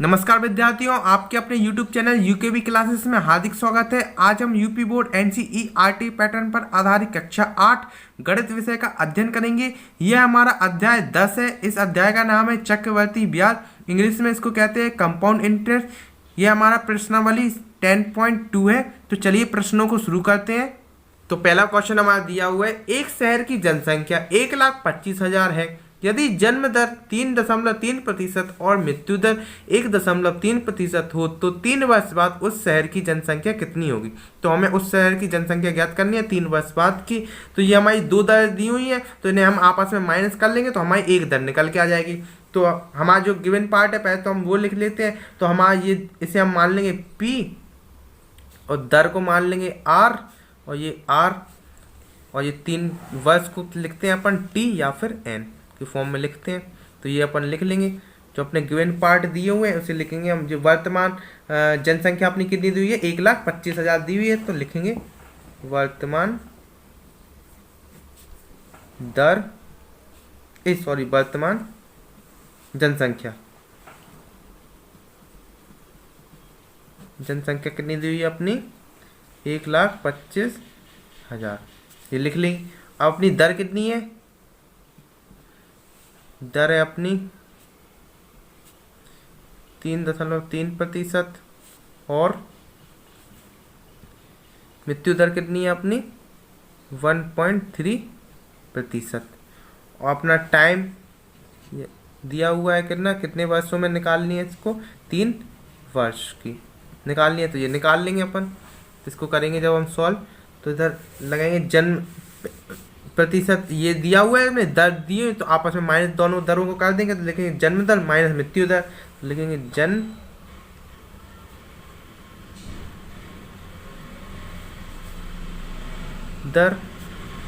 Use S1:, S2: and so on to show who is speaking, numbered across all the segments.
S1: नमस्कार विद्यार्थियों, आपके अपने YouTube चैनल यूकेबी क्लासेस में हार्दिक स्वागत है। आज हम यूपी बोर्ड एनसीईआरटी पैटर्न पर आधारित कक्षा 8 गणित विषय का अध्ययन करेंगे। यह हमारा अध्याय 10 है। इस अध्याय का नाम है चक्रवर्ती ब्याज, इंग्लिश में इसको कहते हैं कंपाउंड इंटरेस्ट। यह हमारा प्रश्नावली 10.2 है। तो चलिए प्रश्नों को शुरू करते हैं। तो पहला क्वेश्चन हमारा दिया हुआ है, एक शहर की जनसंख्या 1,25,000 है। यदि जन्म दर 3.3% और मृत्यु दर 1.3% हो तो 3 वर्ष बाद उस शहर की जनसंख्या कितनी होगी। तो हमें उस शहर की जनसंख्या ज्ञात करनी है 3 वर्ष बाद की। तो ये हमारी 2 दर दी हुई है, तो इन्हें हम आपस में माइनस कर लेंगे तो हमारी 1 दर निकल के आ जाएगी। तो हमारा जो गिवन पार्ट है पहले तो हम वो लिख लेते हैं। तो हमारा ये इसे हम मान लेंगे P और दर को मान लेंगे R और ये R और ये 3 वर्ष को लिखते हैं अपन T या फिर N के फॉर्म में लिखते हैं। तो ये अपन लिख लेंगे, जो अपने गिवन पार्ट दिए हुए हैं उसे लिखेंगे हम। जो वर्तमान जनसंख्या अपनी कितनी दी हुई है 1,25,000 दी हुई है, तो लिखेंगे वर्तमान दर वर्तमान जनसंख्या कितनी दी हुई है अपनी 1,25,000, ये लिख लेंगे। अब अपनी दर कितनी है, दर है अपनी 3.3% और मृत्यु दर कितनी है अपनी 1.3%। और अपना टाइम दिया हुआ है कितने वर्षों में निकालनी है इसको, 3 वर्ष की निकालनी है। तो ये निकाल लेंगे अपन। इसको करेंगे जब हम सॉल्व, तो इधर लगाएंगे जन्म प्रतिशत, ये दिया हुआ है हमने दर दी हुई, तो आपस में माइनस दोनों दरों को कर देंगे। तो लिखेंगे जन्म दर माइनस मृत्यु दर, तो लिखेंगे जन्म दर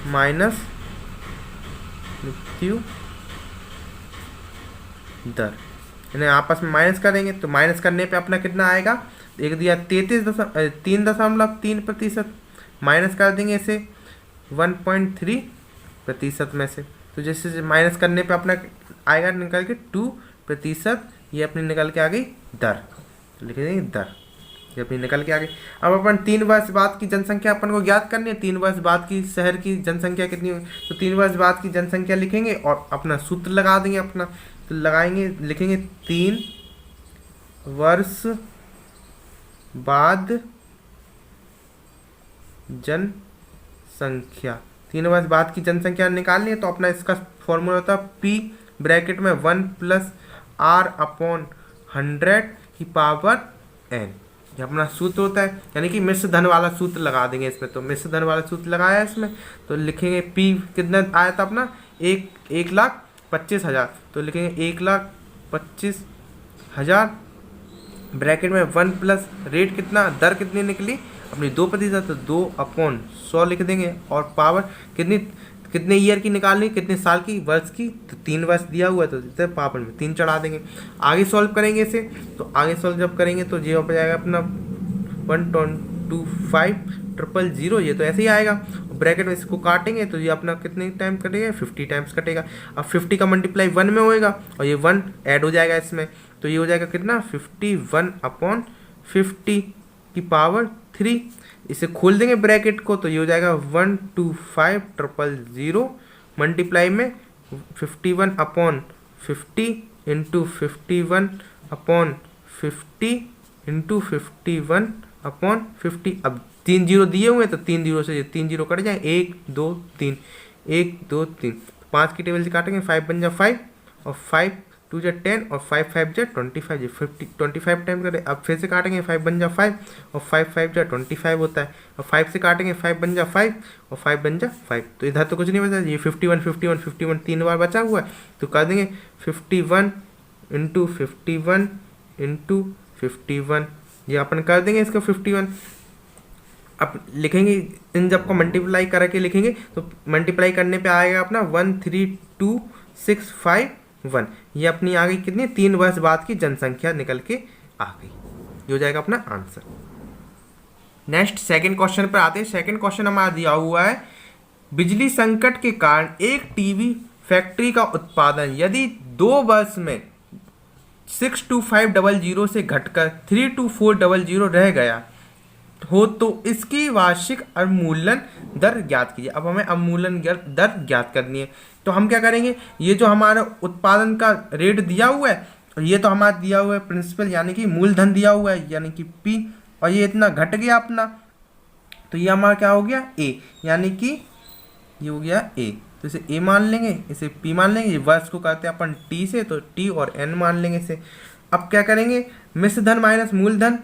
S1: माइनस मृत्यु दर, इन्हें आपस में माइनस करेंगे। तो माइनस करने पे अपना कितना आएगा, एक दिया 3.3% माइनस कर देंगे इसे 1.3% में से। तो जैसे माइनस करने पे अपना आएगा निकल के 2%, ये अपनी निकल के आ गई दर। तो लिख देंगे दर, ये अपनी निकल के आ गई। अब अपन 3 वर्ष बाद की जनसंख्या अपन को ज्ञात करनी है। 3 वर्ष बाद की शहर की जनसंख्या कितनी होगी, तो 3 वर्ष बाद की जनसंख्या लिखेंगे और अपना सूत्र लगा देंगे अपना। तो लगाएंगे, लिखेंगे 3 वर्ष बाद जनसंख्या, 3 वर्ष बाद की जनसंख्या निकालनी है। तो अपना इसका फॉर्मूला होता है P ब्रैकेट में 1 + R/100n। ये अपना सूत्र होता है, यानी कि मिश्र धन वाला सूत्र लगा देंगे इसमें। तो मिश्र धन वाला सूत्र लगाया है इसमें, तो लिखेंगे P कितना आया था अपना 1,25,000। तो लिखेंगे 1,25,000 ब्रैकेट में 1 प्लस रेट कितना, दर कितनी निकली अपनी 2%, तो 2/100 लिख देंगे। और पावर कितने ईयर की निकालनी, कितने साल की, वर्ष की, तो 3 वर्ष दिया हुआ है, तो इसे पावर में 3 चढ़ा देंगे। आगे सॉल्व करेंगे इसे। तो आगे सॉल्व जब करेंगे तो ये हो जाएगा अपना 1,25,000, ये तो ऐसे ही आएगा। ब्रैकेट में इसको काटेंगे तो ये अपना कितने टाइम कटेगा, 50 टाइम्स कटेगा। अब 50 का मल्टीप्लाई 1 में होएगा और ये 1 ऐड हो जाएगा इसमें। तो ये हो जाएगा कितना 51/50 की पावर 3। इसे खोल देंगे ब्रैकेट को, तो ये हो जाएगा 125,000 मल्टीप्लाई में 51/50 इंटू 51/50 इंटू 51/50। अब 3 जीरो दिए हुए हैं, तो 3 जीरो से 3 जीरो कट जाए, 1 2 3 1 2 3, 5 की टेबल से काटेंगे, 5 बन जाए 5 और 5 2 जा 10 और 5 5 जा 25, ये 25 टाइम करें। अब फिर से काटेंगे, 5 बन जा 5 और 5 5 जा 25 होता है। और 5 से काटेंगे, 5 बन जा 5 और 5 बन जा 5। तो इधर तो कुछ नहीं बचा, ये 51 51 51 3 बार बचा हुआ है। तो कर देंगे 51 इंटू 51 इंटू 51, ये अपन कर देंगे इसको 51। अब लिखेंगे इन जब को मल्टीप्लाई करके लिखेंगे, तो मल्टीप्लाई करने पे आएगा अपना 132,651। ये अपनी आ गई कितनी, 3 वर्ष बाद की जनसंख्या निकल के आ गई। ये हो जाएगा अपना आंसर। नेक्स्ट सेकंड क्वेश्चन पर आते हैं। सेकंड क्वेश्चन हमारा दिया हुआ है, बिजली संकट के कारण एक टीवी फैक्ट्री का उत्पादन यदि 2 वर्ष में 62500 से घटकर 32400 रह गया हो तो इसकी वार्षिक अवमूल्यन दर ज्ञात कीजिए। अब हमें अवमूल्यन दर ज्ञात करनी है, तो हम क्या करेंगे, ये जो हमारा उत्पादन का रेट दिया हुआ है, और ये तो हमारा दिया हुआ है प्रिंसिपल यानी कि मूलधन दिया हुआ है यानी कि P, और ये इतना घट गया अपना, तो ये हमारा क्या हो गया A, यानी कि ये हो गया A। तो इसे A मान लेंगे, इसे P मान लेंगे, वर्ष को करते हैं अपन T से, तो T और N मान लेंगे इसे। अब क्या करेंगे, मिश्र धन माइनस मूलधन,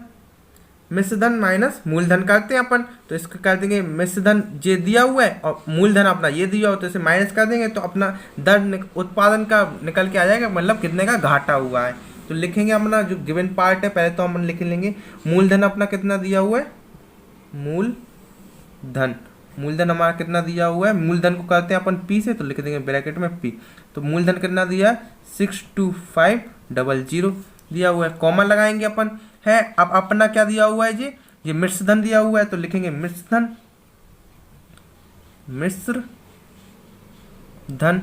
S1: मिश्र धन माइनस मूलधन करते हैं अपन, तो इसको कर देंगे मिश्र धन ये दिया हुआ है और मूलधन अपना ये दिया हुआ है, तो इसे माइनस कर देंगे तो अपना दर उत्पादन का निकल के आ जाएगा, मतलब कितने का घाटा हुआ है। तो लिखेंगे अपना जो गिवन पार्ट है, पहले तो हम लिख लेंगे मूलधन अपना कितना दिया हुआ है, मूलधन, मूलधन हमारा कितना दिया हुआ है, मूलधन को करते हैं अपन P से, तो लिख देंगे ब्रैकेट में P। तो मूलधन कितना दिया है 62500 दिया हुआ है, कॉमा लगाएंगे अपन है। अब अपना क्या दिया हुआ है, ये मिश्र धन दिया हुआ है, तो लिखेंगे मिश्र धन, मिश्र धन,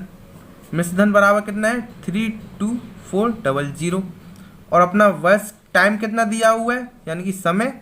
S1: मिश्र धन बराबर कितना है 32400, और अपना वर्ष टाइम कितना दिया हुआ है, यानी कि समय,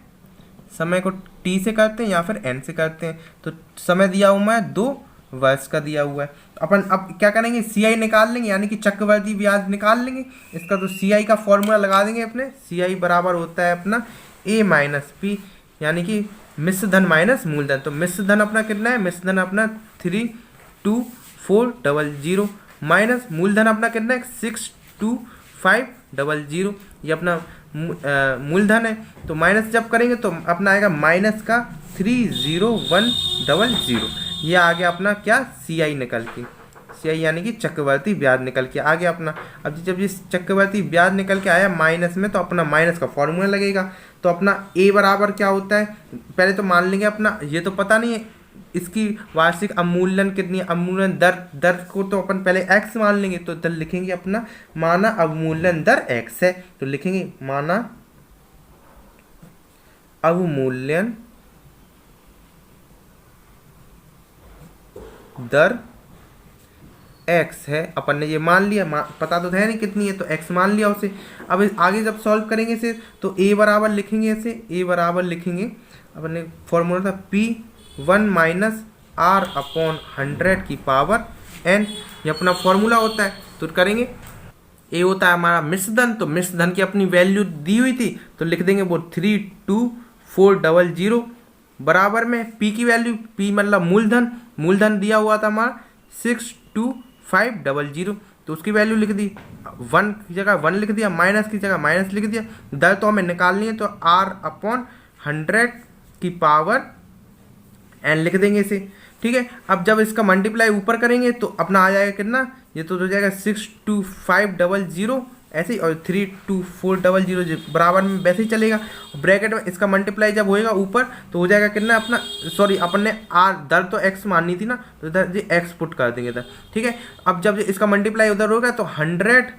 S1: समय को T से करते हैं या फिर N से करते हैं, तो समय दिया हुआ है 2 वर्ष का दिया हुआ है। तो अपन अब क्या करेंगे, CI निकाल लेंगे, यानी कि चक्रवर्ती ब्याज निकाल लेंगे इसका। तो CI का फॉर्मूला लगा देंगे अपने, CI बराबर होता है अपना A माइनस P, यानी कि मिश्र धन माइनस मूलधन। तो मिश्र धन अपना कितना है, मिश्र धन अपना 32400 माइनस मूलधन अपना कितना है 62500, ये अपना मूलधन है। तो माइनस जब करेंगे तो अपना आएगा माइनस का 30100, ये आ गया अपना क्या CI निकल के, CI यानी कि चक्रवर्ती ब्याज निकल के आ गया अपना। अब जब ये चक्रवर्ती ब्याज निकल के आया माइनस में, तो अपना माइनस का फॉर्मूला लगेगा। तो अपना A बराबर क्या होता है, पहले तो मान लेंगे अपना, ये तो पता नहीं है इसकी वार्षिक अवमूल्यन कितनी है, अवमूल्यन दर को तो अपन पहले x मान लेंगे, तो दर लिखेंगे अपना माना अवमूल्यन दर x है, तो लिखेंगे माना अवमूल्यन दर x है, अपन ने ये मान लिया, पता तो है नहीं कितनी है, तो x मान लिया उसे। अब आगे जब सॉल्व करेंगे इसे, तो a बराबर लिखेंगे, इसे a बराबर लिखेंगे, अपन ने फॉर्मूला था P1 माइनस R/100 की पावर n, ये अपना फॉर्मूला होता है। तो करेंगे, a होता है हमारा मिश्र धन, तो मिश्र धन की अपनी वैल्यू दी हुई थी, तो लिख देंगे वो 32400 बराबर में P की वैल्यू, P मतलब मूलधन, मूलधन दिया हुआ था हमारा 62500, तो उसकी वैल्यू लिख दी, 1 की जगह 1 लिख दिया, माइनस की जगह माइनस लिख दिया। दर तो हमें निकालनी है, तो R/100 की पावर n लिख देंगे इसे, ठीक है। अब जब इसका मल्टीप्लाई ऊपर करेंगे तो अपना आ जाएगा कितना, ये तो हो जाएगा 62500 ऐसे ही, और 32400 बराबर में वैसे ही चलेगा। ब्रैकेट में इसका मल्टीप्लाई जब होएगा ऊपर, तो हो जाएगा कितना अपना, सॉरी अपन ने दर तो x माननी थी ना, तो इधर जी x पुट कर देंगे इधर, ठीक है। अब जब इसका मल्टीप्लाई उधर होगा, तो 100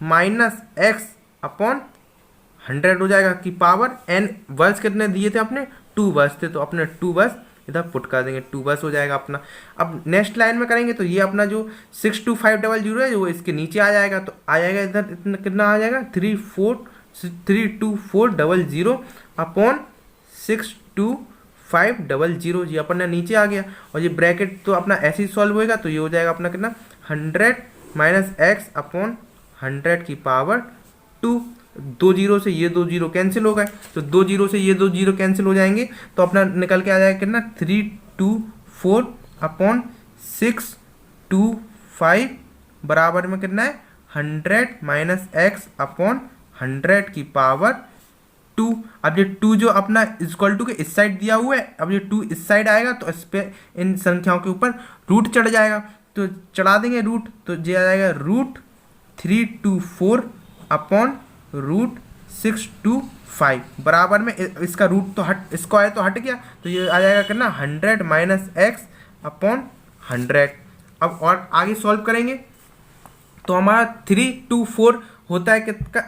S1: माइनस x/100 हो जाएगा की पावर n। वर्ष कितने दिए थे अपने, 2 वर्ष थे, तो अपने 2 वर्ष इधर पुट कर देंगे, 2 वर्ष हो जाएगा अपना। अब नेक्स्ट लाइन में करेंगे, तो ये अपना जो 62500 है वो इसके नीचे आ जाएगा, तो आ जाएगा इधर इतना कितना आ जाएगा 32400 अपॉन 62500, ये अपना नीचे आ गया। और ये ब्रैकेट तो अपना ऐसे ही सॉल्व होएगा, तो ये हो जाएगा अपना कितना 100 माइनस x/100 की पावर 2। 2 जीरो से ये 2 जीरो कैंसिल हो गए, तो 2 जीरो से ये 2 जीरो कैंसिल हो जाएंगे, तो अपना निकल के आ जाएगा कितना 324/625 बराबर में कितना है 100 माइनस x/100 की पावर 2। अब ये 2 जो अपना इक्वल टू के इस साइड दिया हुआ है, अब ये 2 इस साइड आएगा, तो इस पे इन संख्याओं के ऊपर रूट चढ़ जाएगा, तो चढ़ा देंगे रूट, तो ये आ जाएगा √324/√625 बराबर में इसका रूट तो हट, स्क्वायर तो हट गया, तो ये आ जाएगा कितना 100 माइनस x/100। अब और आगे सॉल्व करेंगे, तो हमारा 324 होता है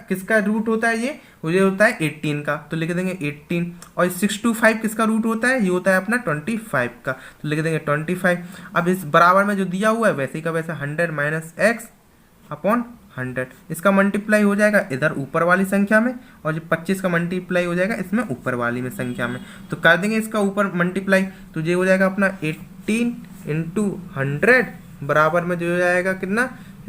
S1: किसका रूट होता है, ये होता है 18 का, तो लिख देंगे 18। और 625 किसका रूट होता है, ये होता है अपना 25 का, तो लिख देंगे 25। अब इस बराबर में जो दिया हुआ है वैसे ही का वैसा 100 माइनस x/100 100, इसका मल्टीप्लाई हो जाएगा इधर ऊपर वाली संख्या में, और जो 25 का मल्टीप्लाई हो जाएगा इसमें ऊपर वाली में संख्या में। तो कर देंगे इसका ऊपर मल्टीप्लाई, तो ये हो जाएगा अपना 18 इंटू 100 बराबर में जो हो जाएगा कितना,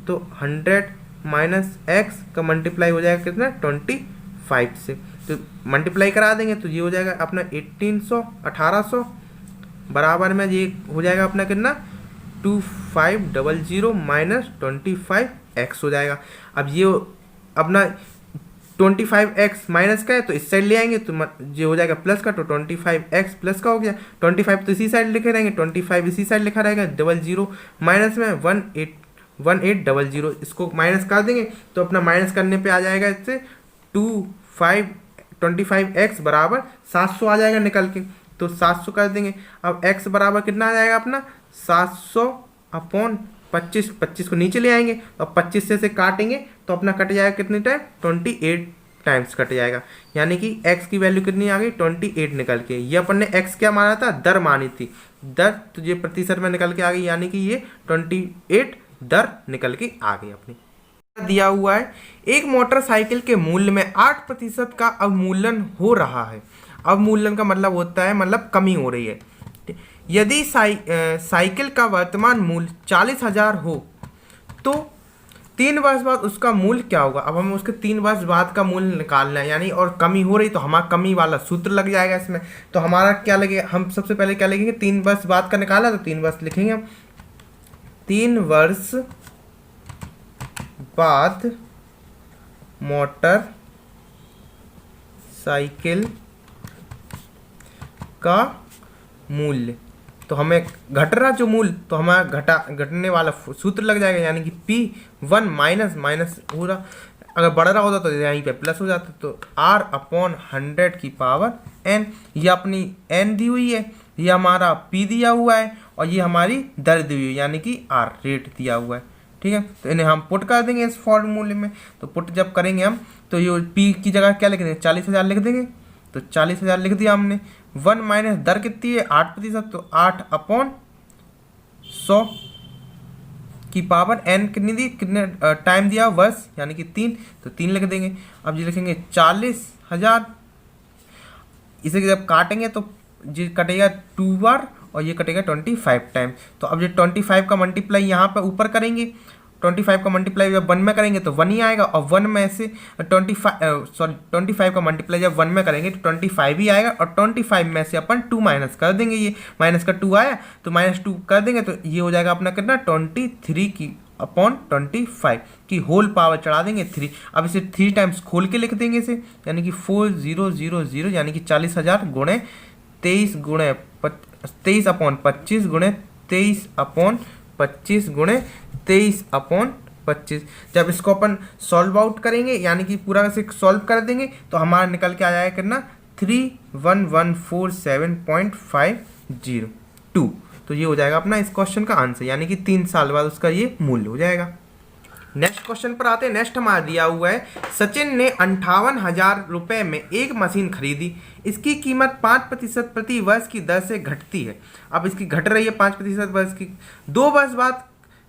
S1: तो 100 माइनस एक्स का मल्टीप्लाई हो जाएगा कितना 25 से, तो मल्टीप्लाई करा देंगे तो ये हो जाएगा अपना 1800 बराबर में ये हो जाएगा अपना कितना 2500 माइनस 25x हो जाएगा। अब ये अपना 25x माइनस का है तो इस साइड ले आएंगे तो ये हो जाएगा प्लस का, तो 25x प्लस का हो गया, 25 तो इसी साइड लिखे रहेंगे, 25 इसी साइड लिखा रहेगा, 00 माइनस में 1800, इसको माइनस कर देंगे तो अपना माइनस करने पे आ जाएगा इससे 25x बराबर 700 आ जाएगा निकल के, तो 700 कर देंगे। अब x बराबर कितना आ जाएगा अपना 700 अपॉन 25 को नीचे ले आएंगे, और 25 से काटेंगे तो अपना कट जाएगा कितने टाइम 28 टाइम्स कट जाएगा, यानी कि x की वैल्यू कितनी आ गई 28 निकल के। ये अपन ने x क्या माना था, दर मानी थी, दर, तो ये प्रतिशत में निकल के आ गई, यानी कि ये 28 दर निकल के आ गई अपनी। दिया हुआ है एक मोटरसाइकिल के मूल्य में 8% का अवमूल्यन हो रहा है। अवमूल्यन का मतलब होता है मतलब कमी हो रही है। यदि साइकिल का वर्तमान मूल्य 40,000 हो तो 3 वर्ष बाद उसका मूल्य क्या होगा। अब हमें उसके 3 वर्ष बाद का मूल्य निकालना है, यानी और कमी हो रही तो हमारा कमी वाला सूत्र लग जाएगा इसमें। तो हमारा क्या लगेगा, हम सबसे पहले क्या लिखेंगे, 3 वर्ष बाद का निकाला तो 3 वर्ष लिखेंगे हम। 3 वर्ष बाद मोटर साइकिल का मूल्य, तो हमें घट रहा जो मूल्य, तो हमारा घटने वाला सूत्र लग जाएगा, यानी कि P1 माइनस हो रहा, अगर बढ़ रहा होता तो यहीं पे प्लस हो जाता, तो R अपॉन 100 की पावर n। ये अपनी n दी हुई है, ये हमारा P दिया हुआ है, और ये हमारी दर दी हुई है, यानी कि R रेट दिया हुआ है। ठीक है, तो इन्हें हम पुट कर देंगे इस फॉर्मूले में। तो पुट जब करेंगे हम तो ये P की जगह क्या लिख देंगे 40,000 लिख देंगे, तो 40,000 लिख दिया हमने। 1 माइनस दर कितनी है 8%, तो 8 अपॉन 100 की पावर n कितनी दी, कितने टाइम दिया वर्ष, यानी कि 3, तो 3 लिख देंगे। अब ये लिखेंगे 40,000, इसे जब काटेंगे तो ये कटेगा 2 बार और ये कटेगा 25 टाइम। तो अब ये 25 का मल्टीप्लाई यहाँ पे ऊपर करेंगे, 25 का मल्टीप्लाई जब 1 में करेंगे तो 1 ही आएगा, और 1 में से 25 का मल्टीप्लाई जब 1 में करेंगे तो 25 ही आएगा, और 25 में से अपन 2 माइनस कर देंगे, ये माइनस का 2 आया तो -2 कर देंगे, तो ये हो जाएगा अपना कितना 23 की अपॉन 25 की होल पावर चढ़ा देंगे 3। अब इसे 3 टाइम्स खोल के लिख देंगे इसे, यानी कि 4000, यानी कि 40,000 गुणे 23 गुणे 23 अपॉन 25 गुणे 23 अपॉन 25 गुणे 23 अपॉन 25। जब इसको अपन सॉल्व आउट करेंगे, यानी कि पूरा से सॉल्व कर देंगे, तो हमारा निकल के आ जाएगा कितना 31147.502। तो ये हो जाएगा अपना इस क्वेश्चन का आंसर, यानी कि 3 साल बाद उसका ये मूल्य हो जाएगा। नेक्स्ट क्वेश्चन पर आते हैं। नेक्स्ट हमारा दिया हुआ है सचिन ने 58,000 रुपये में एक मशीन खरीदी, इसकी कीमत 5% प्रति वर्ष की दर से घटती है। अब इसकी घट रही है 5% वर्ष की, 2 वर्ष बाद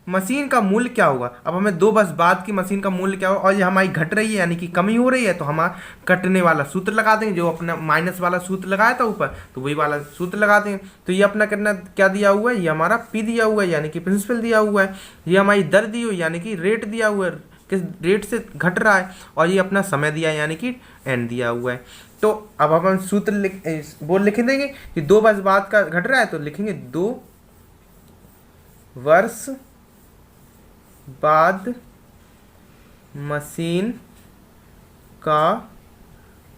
S1: मशीन का मूल्य क्या होगा। अब हमें 2 वर्ष बाद की मशीन का मूल्य क्या होगा, और ये हमारी घट रही है यानी कि कमी हो रही है, तो हमारा कटने वाला सूत्र लगा देंगे, जो अपना माइनस वाला सूत्र लगाया था ऊपर, तो वही वाला सूत्र लगा देंगे। तो ये अपना कितना क्या दिया हुआ है, ये हमारा P दिया हुआ है, यानी कि प्रिंसिपल दिया हुआ है, ये हमारी दर दी हुई यानी कि रेट दिया हुआ है, किस रेट से घट रहा है, और ये अपना समय दिया है यानी कि n दिया हुआ है। तो अब हम सूत्र लिख देंगे कि 2 वर्ष बाद का घट रहा है, तो लिखेंगे 2 वर्ष बाद मशीन का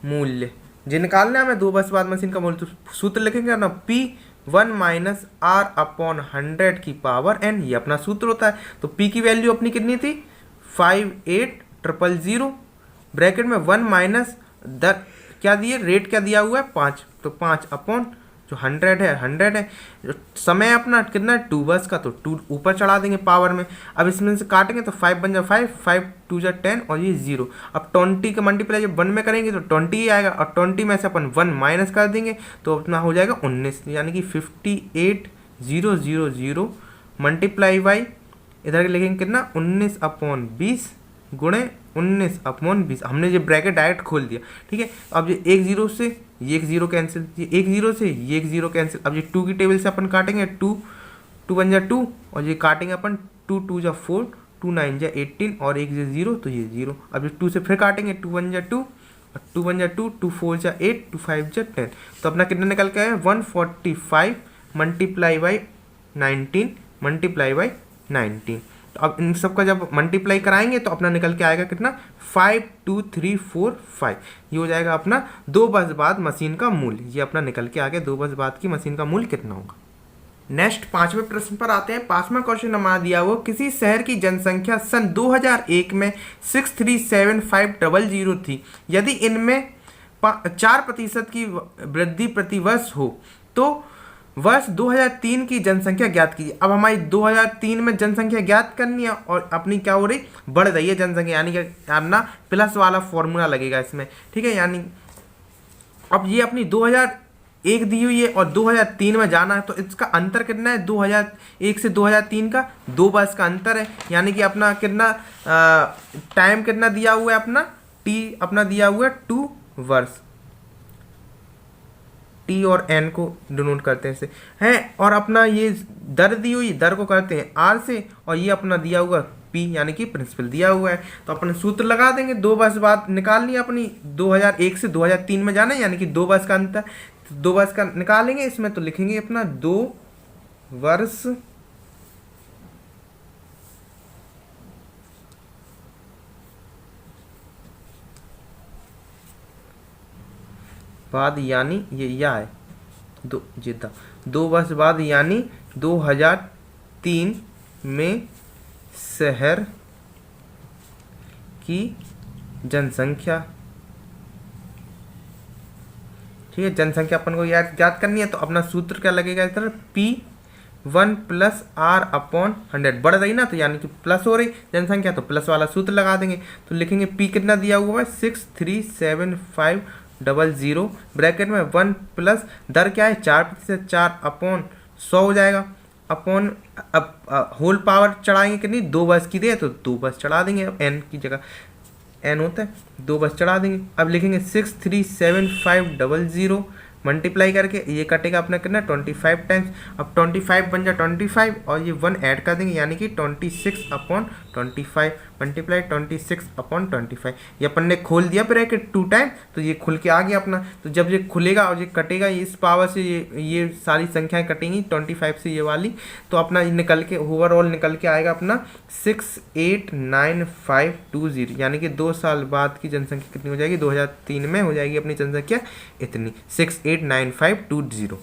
S1: मूल्य जो निकालना है हमें, 2 वर्ष बाद मशीन का मूल्य, तो सूत्र लिखेंगे ना P1 माइनस R अपॉन 100 की पावर n, ये अपना सूत्र होता है। तो P की वैल्यू अपनी कितनी थी 58,000 ब्रैकेट में 1 माइनस दर क्या दिए, रेट क्या दिया हुआ है 5, तो 5 अपॉन जो 100 है, समय अपना कितना 2 वर्ष का, तो 2 ऊपर चढ़ा देंगे पावर में। अब इसमें से काटेंगे तो 5 बन जाए 5 2 जा 10 और ये 0। अब 20 का मल्टीप्लाई जब 1 में करेंगे तो 20 ही आएगा, और 20 में से अपन 1 माइनस कर देंगे तो अपना हो जाएगा 19, यानी कि 58,000 मल्टीप्लाई बाई इधर लिखेंगे कितना 19 अपॉन 20 गुणे 19 अपॉन 20। हमने ये ब्रैकेट डायरेक्ट खोल दिया, ठीक है। अब ये एक जीरो से ये एक जीरो कैंसिल, ये एक जीरो से ये एक जीरो कैंसिल। अब ये 2 की टेबल से अपन काटेंगे, 2 2 बन जा 2, और ये काटेंगे अपन 2 2 जा 4, 2 9 जा 18, और एक ये जीरो तो ये जीरो। अब ये 2 से फिर काटेंगे, 2 बन जा 2, और 2 बन जा 2, 2 4 जा 8, 2 5 जा 10। तो अपना कितना निकल के आया 145 मल्टीप्लाई बाई 19 मल्टीप्लाई बाई 19। तो अब इन सब का जब मल्टीप्लाई कराएंगे तो अपना निकल के आएगा कितना 5 2 3 4 5। ये हो जाएगा अपना 2 वर्ष बाद मशीन का मूल्य। ये अपना निकल के आ गया 2 वर्ष बाद की मशीन का मूल्य कितना होगा। नेक्स्ट 5वें प्रश्न पर आते हैं। 5वां क्वेश्चन हमारा दिया हुआ, किसी शहर की जनसंख्या सन 2001 में 637500 थी। यदि इनमें 4% की वृद्धि प्रतिवर्ष हो तो वर्ष 2003 की जनसंख्या ज्ञात कीजिए। अब हमारी 2003 में जनसंख्या ज्ञात करनी है और अपनी क्या हो रही, बढ़ रही है जनसंख्या, यानी कि अपना प्लस वाला फॉर्मूला लगेगा इसमें, ठीक है। यानी अब ये अपनी 2001 दी हुई है और 2003 में जाना है, तो इसका अंतर कितना है 2001 से 2003 का 2 वर्ष का अंतर है। यानी कि अपना कितना टाइम कितना दिया हुआ है, अपना टी अपना दिया हुआ है 2 वर्ष। टी और एन को डिनोट करते हैं इसे हैं, और अपना ये दर दी हुई, दर को करते हैं आर से, और ये अपना दिया हुआ पी यानी कि प्रिंसिपल दिया हुआ है। तो अपन सूत्र लगा देंगे, 2 वर्ष बाद निकालनी है अपनी, 2001 से 2003 में जाना है, यानी कि 2 वर्ष का अंतर, 2 वर्ष का निकालेंगे इसमें, तो लिखेंगे अपना 2 वर्ष बाद, यानी ये या है 2 वर्ष बाद, यानी 2003 में शहर की जनसंख्या, ठीक है। जनसंख्या अपन को याद करनी है, तो अपना सूत्र क्या लगेगा इस तरह, P1 प्लस R अपॉन 100। बढ़ रही ना, तो यानी कि प्लस हो रही जनसंख्या, तो प्लस वाला सूत्र लगा देंगे। तो लिखेंगे P कितना दिया हुआ है 63750, ब्रैकेट में 1 प्लस दर क्या है 4%, 4 अपॉन 100 हो जाएगा, अपॉन अब होल पावर चढ़ाएंगे कितनी, 2 वर्ष की दे तो 2 वर्ष चढ़ा देंगे, अब एन की जगह एन होता है 2 वर्ष चढ़ा देंगे। अब लिखेंगे 63750 मल्टीप्लाई करके ये कटेगा अपना कितना 25 टाइम्स। अब 25 बन जा 25, और ये 1 ऐड कर देंगे, यानी कि 26 अपॉन 25 मल्टीप्लाई 26 अपॉन 25। ये अपन ने खोल दिया ब्रैकेट 2 टाइम, तो ये खुल के आ गया अपना। तो जब ये खुलेगा और ये कटेगा, इस पावर से ये सारी संख्याएं कटेंगी 25 से ये वाली, तो अपना निकल के ओवरऑल निकल के आएगा अपना 689520, यानी कि 2 साल बाद की जनसंख्या कितनी हो जाएगी, 2003 में हो जाएगी अपनी जनसंख्या इतनी 689520।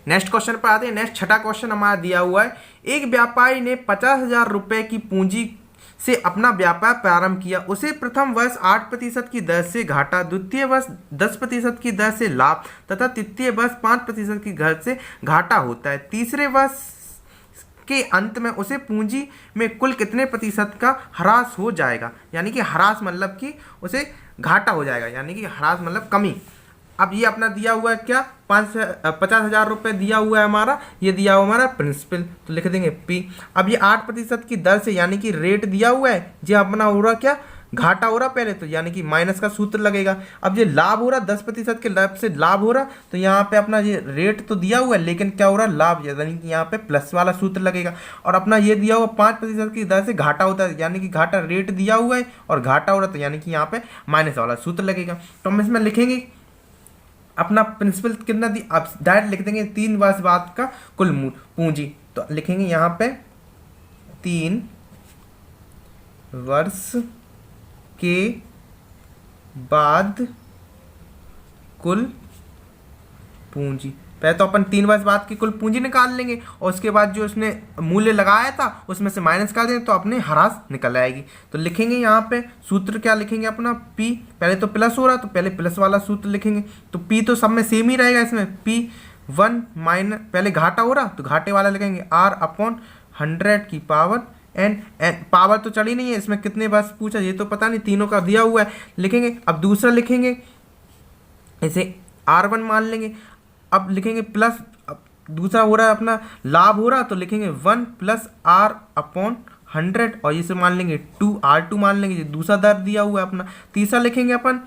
S1: नेक्स्ट क्वेश्चन पर आते हैं। नेक्स्ट 6वां क्वेश्चन हमारा दिया हुआ है, एक व्यापारी ने 50,000 रुपए की पूंजी से अपना व्यापार प्रारंभ किया। उसे प्रथम वर्ष 8% की दर से घाटा, द्वितीय वर्ष 10% की दर से लाभ तथा तृतीय वर्ष 5% की दर से घाटा होता है। तीसरे वर्ष के अंत में उसे पूंजी में कुल कितने प्रतिशत का ह्रास हो जाएगा। यानी कि ह्रास मतलब कि उसे घाटा हो जाएगा, यानी कि ह्रास मतलब कमी। अब ये अपना दिया हुआ है क्या 50,000 रुपये दिया हुआ है हमारा, ये दिया हुआ हमारा प्रिंसिपल, तो लिख देंगे P। अब ये 8% की दर से यानी कि रेट दिया हुआ है, ये अपना हो रहा क्या घाटा हो रहा पहले, तो यानी कि माइनस का सूत्र लगेगा। अब ये लाभ हो रहा 10% के लाभ से लाभ हो रहा, तो यहाँ पे अपना ये रेट तो दिया हुआ है लेकिन क्या हो रहा लाभ, यानी कि यहाँ पे प्लस वाला सूत्र लगेगा। और अपना ये दिया हुआ 5% की दर से घाटा होता है, यानी कि घाटा रेट दिया हुआ है और घाटा हो रहा, तो यानी कि यहाँ पे माइनस वाला सूत्र लगेगा। तो हम इसमें लिखेंगे अपना प्रिंसिपल कितना दी, आप डायरेक्ट लिख देंगे 3 वर्ष बाद का कुल पूंजी, तो लिखेंगे यहाँ पे 3 वर्ष के बाद कुल पूंजी। पहले तो अपन 3 वर्ष बाद की कुल पूंजी निकाल लेंगे और उसके बाद जो उसने मूल्य लगाया था उसमें से माइनस कर देंगे, तो अपने ह्रास निकल आएगी। तो लिखेंगे यहाँ पे सूत्र क्या लिखेंगे अपना P, पहले तो प्लस हो रहा तो पहले प्लस वाला सूत्र लिखेंगे, तो P तो सब में सेम ही रहेगा, इसमें P1 माइनस पहले घाटा हो रहा तो घाटे वाला लिखेंगे R अपॉन 100 की पावर एन पावर तो चढ़ी नहीं है, इसमें कितने वर्ष पूछा ये तो पता नहीं, तीनों का दिया हुआ है लिखेंगे। अब दूसरा लिखेंगे इसे R1 मान लेंगे, अब लिखेंगे प्लस, अब दूसरा हो रहा है अपना लाभ हो रहा तो लिखेंगे 1 प्लस R अपॉन 100 और इसे मान लेंगे 2 R2 मान लेंगे, ये दूसरा दर दिया हुआ है अपना। तीसरा लिखेंगे अपन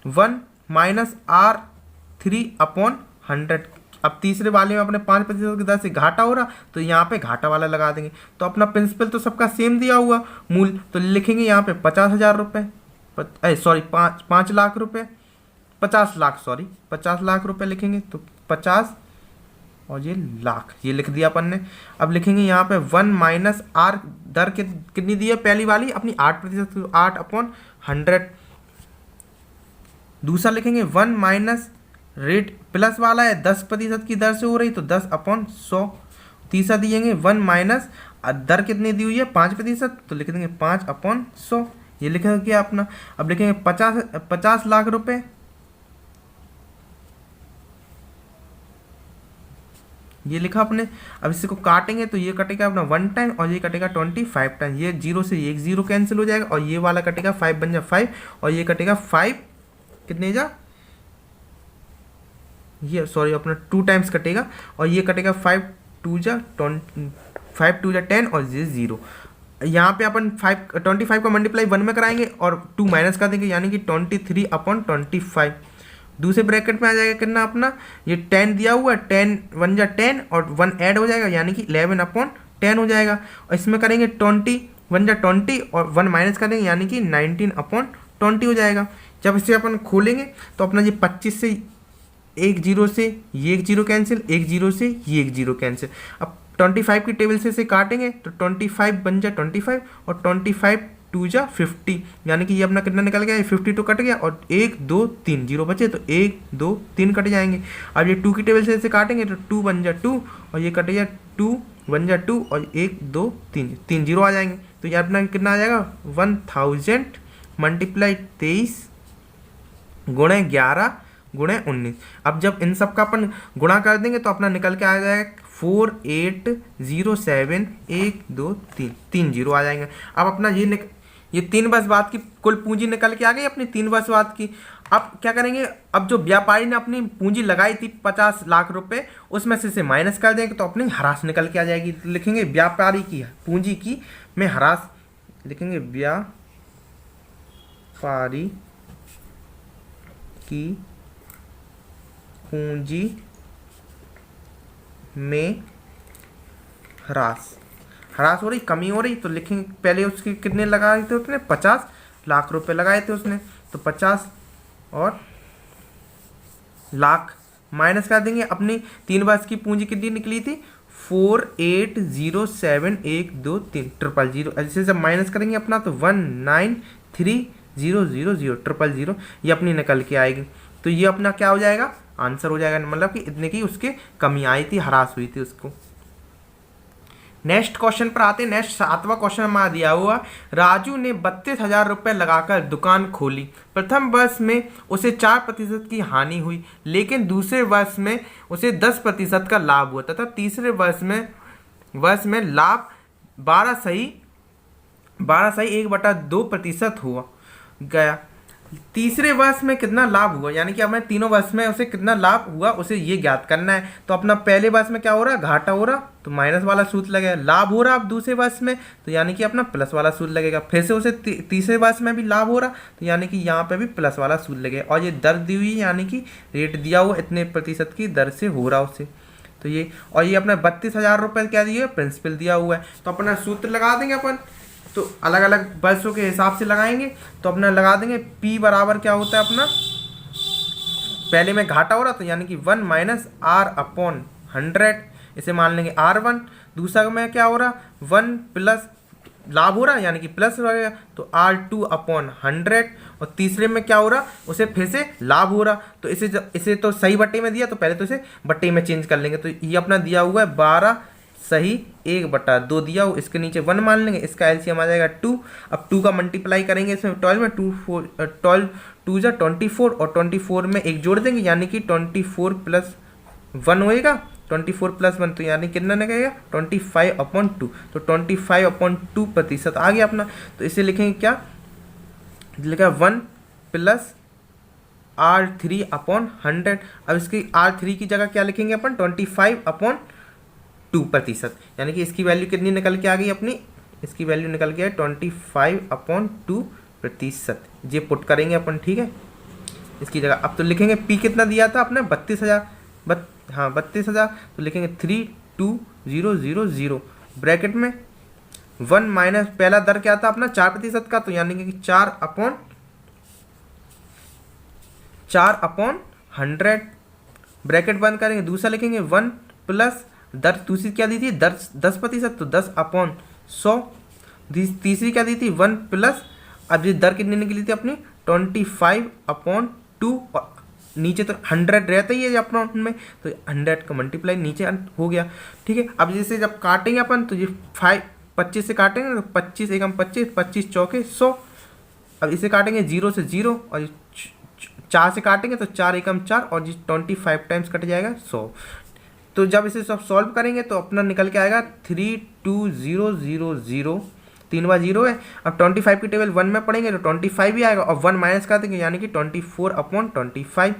S1: 1 माइनस R3 अपॉन 100। अब तीसरे वाले में अपने 5% की दर से घाटा हो रहा, तो यहाँ पे घाटा वाला लगा देंगे। तो अपना प्रिंसिपल तो सबका सेम दिया हुआ, मूल तो लिखेंगे यहाँ पे 50,000 रुपये, सॉरी 5 लाख रुपये, 50 लाख, सॉरी 50 लाख रुपये लिखेंगे। तो 50 और ये लाख, ये लिख दिया अपन ने। अब लिखेंगे यहाँ पे 1 माइनस आर दर कितनी दी है पहली वाली अपनी 8%, 8 अपॉन 100। दूसरा लिखेंगे 1 माइनस रेट प्लस वाला है 10% की दर से हो रही, तो 10 अपॉन 100। तीसरा दिएंगे 1 माइनस दर कितनी दी हुई है 5%, तो लिख देंगे 5 अपॉन 100। ये लिखेंगे क्या अपना। अब लिखेंगे 50 लाख रुपए, ये लिखा अपने। अब इसको काटेंगे तो ये कटेगा अपना 1 टाइम और ये कटेगा 25 टाइम। ये 0 से एक 0 कैंसिल हो जाएगा और ये वाला कटेगा 5 बन जा 5 और ये कटेगा 5 कितने जा, ये सॉरी अपना 2 टाइम्स कटेगा और ये कटेगा 5 2 जा 10 और ये 0। यहाँ पे अपन 25 का मल्टीप्लाई 1 में कराएंगे और 2 माइनस कर देंगे, यानी कि 23 अपॉन 25। दूसरे ब्रैकेट में आ जाएगा कितना अपना, ये 10 दिया हुआ है, 10 1 जा 10 और 1 ऐड हो जाएगा, यानी कि 11 अपॉन 10 हो जाएगा। और इसमें करेंगे 20 1 जा 20 और 1 माइनस करेंगे, यानी कि 19 अपॉन 20 हो जाएगा। जब इसे अपन खोलेंगे तो अपना ये 25 से एक 0 से ये एक 0 कैंसिल, एक 0 से ये एक 0 कैंसिल। अब 25 की टेबल से इसे काटेंगे तो 25 बन जा 25 और 25 2 जा 50, यानी कि ये अपना कितना निकल गया, ये 52 कट गया और 1 2 3 0 बचे, तो 1 2 3 कट जाएंगे। अब ये 2 की टेबल से इसे काटेंगे तो 2 बन जा 2 और ये कट गया 2 बन जा 2 और 1 2 3 0 आ जाएंगे। तो ये अपना कितना आ जाएगा 1000 मल्टीप्लाई 23 गुणे 11 गुणे 19। अब जब इन सब का अपन गुणा कर देंगे तो अपना निकल के आ जाएगा 4807 0 आ जाएंगे। अब अपना ये 3 वर्ष बाद की कुल पूंजी निकल के आ गई अपनी 3 वर्ष बाद की। अब क्या करेंगे, अब जो व्यापारी ने अपनी पूंजी लगाई थी 50 लाख रुपए, उसमें से इसे माइनस कर देंगे तो अपनी हरास निकल के आ जाएगी। तो लिखेंगे व्यापारी की पूंजी की में हरास, लिखेंगे व्यापारी की पूंजी में ह्रास हो रही, कमी हो रही, तो लिखेंगे पहले उसके कितने लगाए थे उसने 50 लाख रुपए लगाए थे उसने, तो 50 और लाख माइनस कर देंगे। अपनी 3 वर्ष की पूंजी कितनी निकली थी 48071230 000। ऐसे जब माइनस करेंगे अपना तो 19300000 ये अपनी निकल के आएगी। तो ये अपना क्या हो जाएगा आंसर हो जाएगा, मतलब कि इतने की उसके कमी आई थी, हरास हुई थी उसको। नेक्स्ट क्वेश्चन पर आते हैं। नेक्स्ट 7वां क्वेश्चन हमारा दिया हुआ, राजू ने 32,000 रुपये लगाकर दुकान खोली। प्रथम वर्ष में उसे 4% की हानि हुई, लेकिन दूसरे वर्ष में उसे 10% का लाभ हुआ तथा तीसरे वर्ष में लाभ 12 सही 1/2% हुआ गया। तीसरे वर्ष में कितना लाभ हुआ, यानी कि हमें तीनों वर्ष में उसे कितना लाभ हुआ उसे ये ज्ञात करना है। तो अपना पहले वर्ष में क्या हो रहा है घाटा हो रहा, तो माइनस वाला सूत्र लगेगा। लाभ हो रहा अब दूसरे वर्ष में, तो यानी कि अपना प्लस वाला सूत्र लगेगा। फिर से उसे तीसरे वर्ष में भी लाभ हो रहा, तो यानी कि यहाँ पे भी प्लस वाला सूत्र लगेगा। और ये दर दी हुई, यानी कि रेट दिया हुआ इतने प्रतिशत की दर से हो रहा उसे, तो ये। और ये अपना 32,000 रुपये क्या दिए प्रिंसिपल दिया हुआ है। तो अपना सूत्र लगा देंगे अपन, तो अलग अलग वर्षों के हिसाब से लगाएंगे। तो अपना लगा देंगे P बराबर क्या होता है अपना, पहले में घाटा हो रहा तो यानी कि 1 माइनस R अपॉन 100, इसे मान लेंगे R1। दूसरा में क्या हो रहा 1 प्लस लाभ हो रहा यानी कि प्लस रहेगा, तो R2 अपॉन 100। और तीसरे में क्या हो रहा उसे फिर से लाभ हो रहा, तो इसे तो सही बट्टे में दिया, तो पहले तो इसे बट्टे में चेंज कर लेंगे। तो ये अपना दिया हुआ है 12 सही 1/2 दिया हो, इसके नीचे 1 मान लेंगे, इसका एलसीएम आ जाएगा 2। अब 2 का मल्टीप्लाई करेंगे इसमें 12 में, 2 जा 24 और 24 में एक जोड़ देंगे, यानी कि 24 प्लस 1 होएगा, 24 प्लस 1 तो यानी कितना निकलेगा 25/2। तो 25/2% आ गया अपना। तो इसे लिखेंगे क्या, लिखा 1 प्लस R3 अपॉन 100। अब इसकी R3 की जगह क्या लिखेंगे अपन 25/2%, यानी कि इसकी वैल्यू कितनी निकल के आ गई अपनी इसकी वैल्यू निकल गया 25/2%। ये पुट करेंगे अपन, ठीक है। इसकी जगह अब तो लिखेंगे पी कितना दिया था अपने 32,000, हाँ 32,000, तो लिखेंगे 32000 ब्रैकेट में 1 माइनस पहला दर क्या था अपना 4% का, तो यानी कि 4/100 ब्रैकेट बंद करेंगे। दूसरा लिखेंगे 1 प्लस दर दूसरी क्या दी थी 10%, तो 10/100। तीसरी क्या दी थी 1 प्लस, अब ये दर कितनी निकली थी अपनी 25/2, और नीचे तो 100 रहता ही है अपना में, तो 100 का मल्टीप्लाई नीचे हो गया, ठीक है। अब जैसे जब काटेंगे अपन तो ये 25 से काटेंगे तो 25 एकम 25, 25 चौके 100। अब इसे काटेंगे 0 से 0, और 4 से काटेंगे तो 4 एकम 4, और ये 25 टाइम्स कट जाएगा 100। तो जब इसे सब सॉल्व करेंगे तो अपना निकल के आएगा 32000, 3 बार 0 है। अब 25 की टेबल 1 में पढ़ेंगे तो 25 ही आएगा, और 1 माइनस कर देंगे यानी कि 24/25।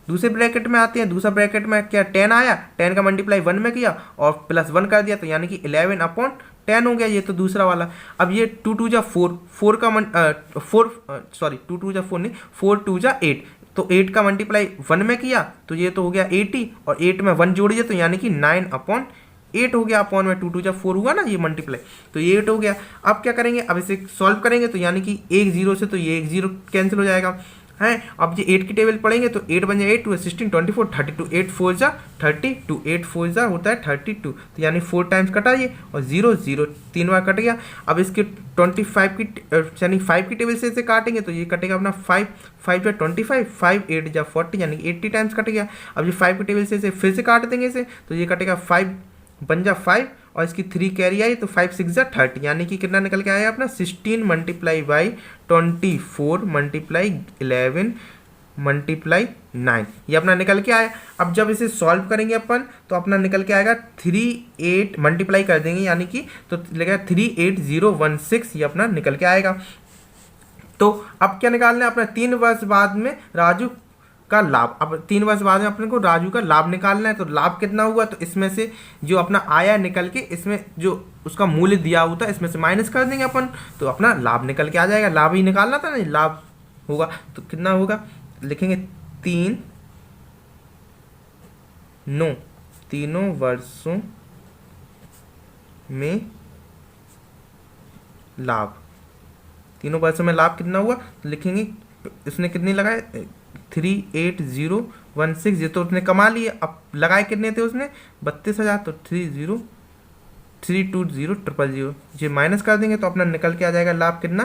S1: दूसरे ब्रैकेट में आते हैं, दूसरा ब्रैकेट में क्या 10 आया, 10 का मल्टीप्लाई 1 में किया और प्लस 1 कर दिया, तो यानी कि 11/10 हो गया, ये तो दूसरा वाला। अब ये 2 2 जा 4, 4 का 2 2 जा 4 नहीं, 4 2 जा 8, तो 8 का मल्टीप्लाई 1 में किया तो ये तो हो गया 80, और 8 में 1 जोड़िए तो यानी कि 9/8 हो गया, अपॉन में 2 2 जा 4 हुआ ना ये मल्टीप्लाई, तो ये 8 हो गया। अब क्या करेंगे, अब इसे सॉल्व करेंगे तो यानी कि एक 0 से तो ये एक 0 कैंसिल हो जाएगा है। अब ये 8 की टेबल पढ़ेंगे तो 8 बन जाए 8 2 16 24 32, 8 4 जा 32, 8 4 जा होता है 32, तो यानी 4 टाइम्स कटाइए और 0 0 3 बार कट गया। अब इसके 25 की यानी 5 की टेबल से इसे काटेंगे तो ये कटेगा अपना 5 5 जा 25, 5 8 जा 40, यानी 80 टाइम्स कट गया। अब ये 5 की टेबल से इसे फिर से काट देंगे इसे, तो ये कटेगा 5 बन जा 5, और इसकी 3 कैरी आई तो 5 6 जा 30, यानी कि कितना निकल के आया अपना 16 मल्टीप्लाई बाई 24 मल्टीप्लाई 11 मल्टीप्लाई 9, ये अपना निकल के आया। अब जब इसे सॉल्व करेंगे अपन तो अपना निकल के आएगा 38 मल्टीप्लाई कर देंगे यानी कि तो लगेगा 38016, ये अपना निकल के आएगा। तो अब क्या निकालना है अपना 3 वर्ष बाद में राजू का लाभ। अब 3 वर्ष बाद में अपने को राजू का लाभ निकालना है, तो लाभ कितना हुआ, तो इसमें से जो अपना आया निकल के इसमें जो उसका मूल्य दिया हुआ था इसमें से माइनस कर देंगे अपन, तो अपना लाभ निकल के आ जाएगा। लाभ ही निकालना था ना, लाभ होगा तो कितना होगा, लिखेंगे 3 वर्षों में लाभ, 3 वर्षों में लाभ कितना हुआ, तो लिखेंगे इसने कितनी लगाए 38016, ये तो उसने कमा लिए। अब लगाए कितने थे उसने 32,000, तो 3200000, ये माइनस कर देंगे तो अपना निकल के आ जाएगा लाभ कितना